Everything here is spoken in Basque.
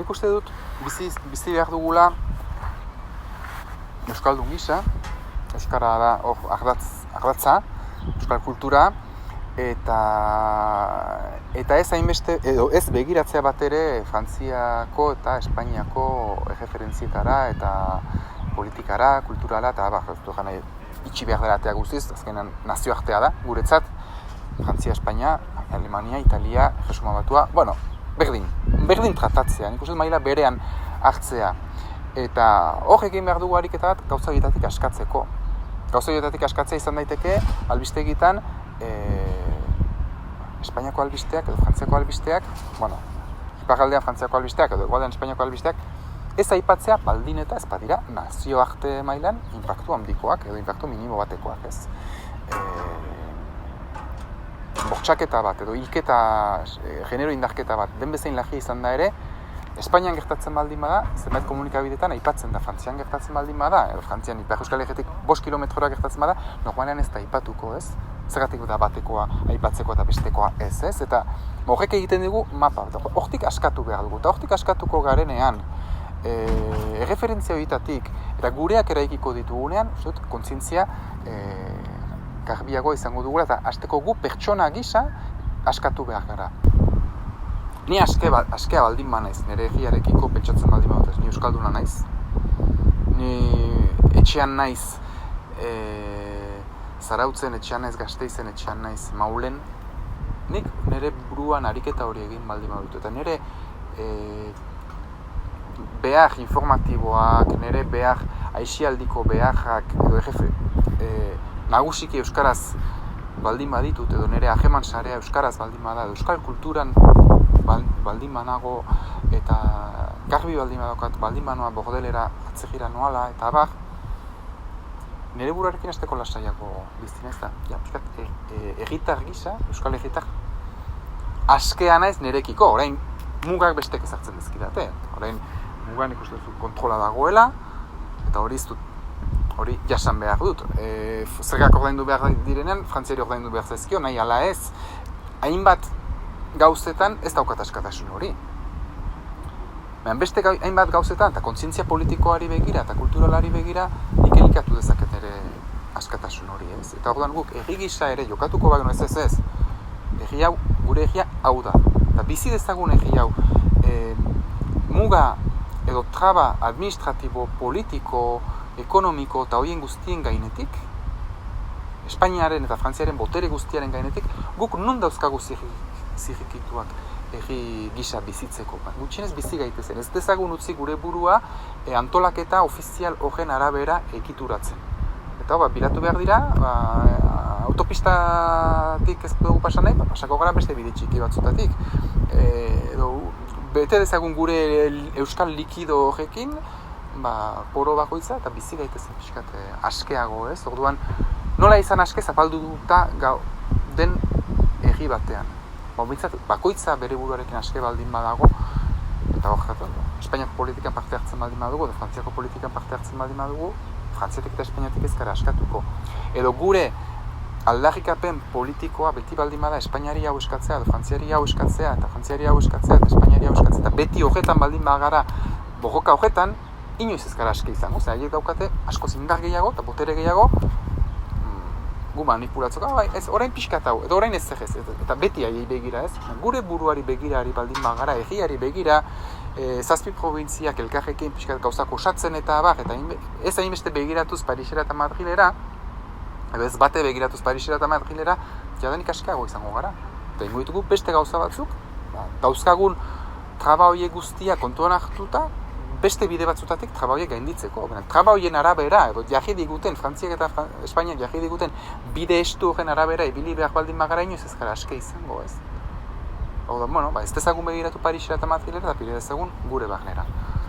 nik uste dut bizi behar dugula euskaldun gisa, euskara da ardatza, euskal kultura, eta ez hainbeste, edo ez begiratzea bat ere Frantziako eta Espainiako erreferentzietara eta politikara, kulturala, eta itxi behar dela atea guztiz, azkenan nazioartea da, guretzat, Frantzia, Espainia, Alemania, Italia, Erresuma Batua, berdin tratatzea, nik uste maila berean hartzea. Eta hor egin behar dugu ariketa bat gauza horietatik askatzeko. Gauza horietatik askatzea izan daiteke albistegitan Espainiako albisteak edo Frantziako albisteak, iparraldean Frantziako albisteak edo hegoaldean Espainiako albisteak, ez aipatzea baldin eta ez badira nazioarte mailan inpaktu handikoak edo inpaktu minimo batekoak, ez. Bortxaketa bat edo hilketa, genero indarketa bat, den bezain lagia izan da ere, Espainian gertatzen baldin bada, zenbait komunikabideetan aipatzen da, Frantzian gertatzen baldin bada, edo Frantzian Ipar Euskal Herritik 5 kilometrora gertatzen bada, normalean ez da aipatuko, ez? Zergatik da batekoa aipatzeko eta bestekoa ez? Eta horrek egiten dugu mapa, hortik askatu behar dugu, eta hortik askatuko garenean, erreferentzia horietatik, eta gureak eraikiko ditugunean, kontzientzia garbiagoa izango dugula, eta hasteko gu pertsona gisa askatu behar gara. Ni askea baldin banaiz, nire egiarekiko pentsatzen baldin badut, ni euskalduna naiz. Ni etxean naiz, Zarautzen etxean naiz, Gasteizen etxean naiz, Maulen. Nik nire buruan ariketa hori egin baldin badut, eta nire behar informatiboak, nire behar aixialdiko beharrak, edo nagusiki euskaraz baldin baditut, edo nire hageman sarea euskaraz baldin bada, edo euskal kulturan baldin banago, eta garbi baldin badaukat, baldin banoa bordelera atzegira noala, eta abar, nire buruarekin hasteko lasaiago biztin ez da. Herritar gisa, euskal herritar, askea naiz nirekiko, orain mugak bestek ezartzen dizkidate. Orain mugan ikusten dut kontrola dagoela, eta hori jasan behar dut. Zergak ordaindu behar direnean, Frantziari ordaindu behar zaizkio, nahi ala ez, hainbat gauzetan ez daukat askatasun hori. Beste hainbat gauzetan, eta kontzientzia politikoari begira eta kulturalari begira, nik elikatu dezaket ere askatasun hori, ez? Eta orduan guk, herri gisa ere jokatuko bageno ez, herri hau, gure herria hau da. Eta bizi dezagun herri hau, muga edo traba administratibo, politiko, ekonomiko eta horien guztien gainetik, Espainiaren eta Frantziaren botere guztiaren gainetik, guk non dauzkagu zirrikituak herri gisa bizitzeko. Gutxienez bizi gaitezen, ez dezagun utzi gure burua antolaketa ofizial horren arabera ekituratzen. Eta bilatu behar dira, autopistatik ez dugu pasan nahi, pasako gara beste bide txiki batzutatik. Bete dezagun gure euskal likido horrekin, poro bakoitza eta bizi gaitezen pixkat askeago, ez? Orduan, nola izan aske zapaldu duta den herri batean. Bakoitza bere buruarekin aske baldin badago, eta hor Espainiako politikan parte hartzen baldin badugu, edo Frantziako politikan parte hartzen baldin badugu, Frantziatik eta Espainiatik ez gara askatuko. Edo gure aldarrikapen politikoa beti baldin bada Espainiari hau eskatzea, edo Frantziari hau eskatzea, eta Frantziari hau eskatzea, eta Espainiari hau eskatzea, eta beti horretan baldin bagara, borroka horretan, inoiz ez gara aske izango. Haiek daukate askoz indar gehiago eta botere gehiago, gu manipulatzeko, ez, orain pixkat hau, edo orain ez zegez, eta beti haiei begira ez, gure buruari begirari baldin bagara, herriari begira, 7 probintziak elkarrekin pixkat gauzak osatzen eta abar, eta ez hainbeste begiratuz Parisera eta Madrilera, edo ez bate begiratuz Parisera eta Madrilera, jadanik askago izango gara. Eta ingo ditugu beste gauza batzuk, dauzkagun traba horiek guztia kontuan hartuta, beste bide batzutatik traba horiek gainditzeko. Traba horien arabera, edo jarri diguten, Frantziak eta Espainiak jarri diguten bide estu horren arabera ibili behar baldin bagara inoiz ez gara aske izango, ez? Hau da, ez dezagun begiratu Parisera eta Madrilera eta pide dezagun gure barnera.